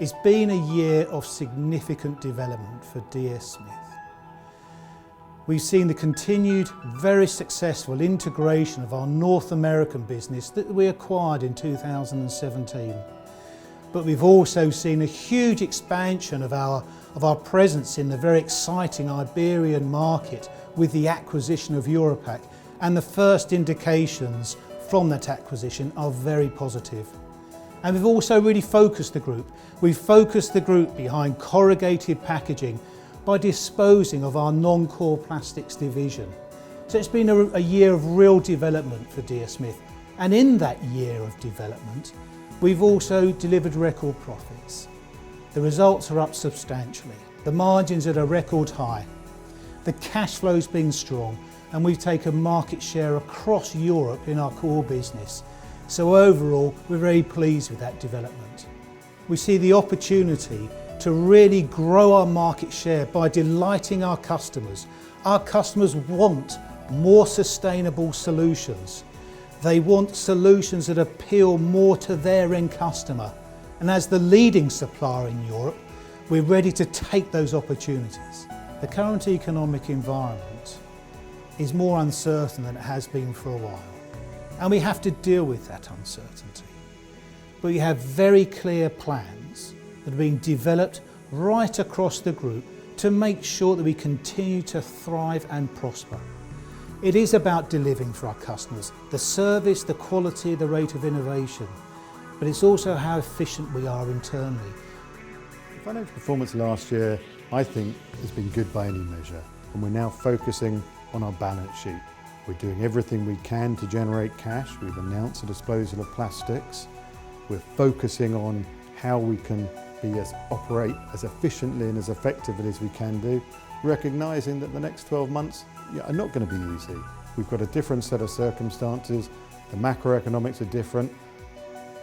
It's been a year of significant development for DS Smith. We've seen the continued, very successful integration of our North American business that we acquired in 2017. But we've also seen a huge expansion of our presence in the very exciting Iberian market with the acquisition of Europac, and the first indications from that acquisition are very positive. And we've also really focused the group. We've focused the group behind corrugated packaging by disposing of our non-core plastics division. So it's been a year of real development for DS Smith. And in that year of development, we've also delivered record profits. The results are up substantially. The margins at a record high. The cash flow's been strong, and we've taken market share across Europe in our core business. So overall, we're very pleased with that development. We see the opportunity to really grow our market share by delighting our customers. Our customers want more sustainable solutions. They want solutions that appeal more to their end customer. And as the leading supplier in Europe, we're ready to take those opportunities. The current economic environment is more uncertain than it has been for a while. And we have to deal with that uncertainty. But we have very clear plans that are being developed right across the group to make sure that we continue to thrive and prosper. It is about delivering for our customers, the service, the quality, the rate of innovation, but it's also how efficient we are internally. The financial performance last year, I think, has been good by any measure, and we're now focusing on our balance sheet. We're doing everything we can to generate cash. We've announced the disposal of plastics. We're focusing on how we can operate as efficiently and as effectively as we can do, recognising that the next 12 months are not going to be easy. We've got a different set of circumstances, the macroeconomics are different,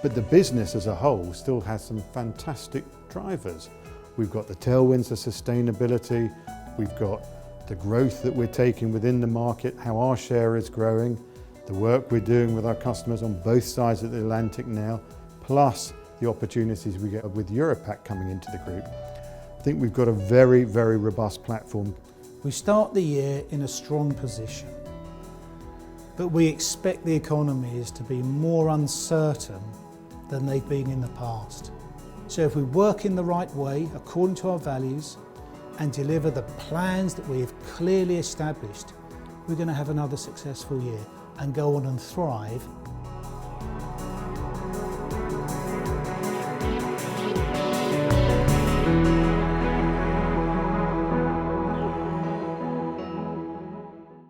but the business as a whole still has some fantastic drivers. We've got the tailwinds of sustainability, we've got the growth that we're taking within the market, how our share is growing, the work we're doing with our customers on both sides of the Atlantic now, plus the opportunities we get with Europac coming into the group. I think we've got a very, very robust platform. We start the year in a strong position, but we expect the economies to be more uncertain than they've been in the past. So if we work in the right way, according to our values, and deliver the plans that we have clearly established, we're going to have another successful year and go on and thrive